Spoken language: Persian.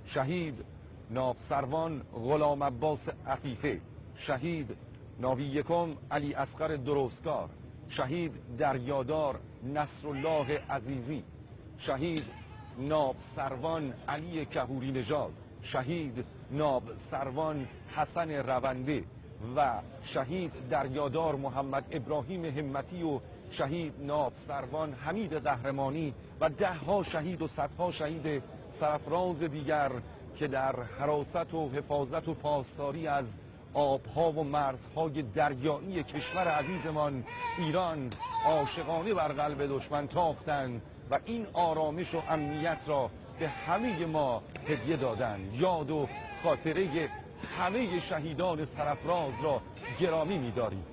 شهید ناوسروان غلام عباس عفیفه، شهید ناوی یکم علی اصغر درستکار، شهید دریادار نصرالله عزیزی، شهید ناوسروان علی کهوری نژاد، شهید ناوسروان حسن رونده و شهید دریادار محمد ابراهیم همتی و شهید ناوسروان حمید قهرمانی و دهها شهید و صدها شهید سرفراز دیگر که در حراست و حفاظت و پاسداری از آبها و مرزهای دریایی کشور عزیزمان ایران عاشقانه بر قلب دشمن تاختند و این آرامش و امنیت را به همه ما هدیه دادند. یاد و خاطره همه شهیدان سرفراز را گرامی می‌داریم.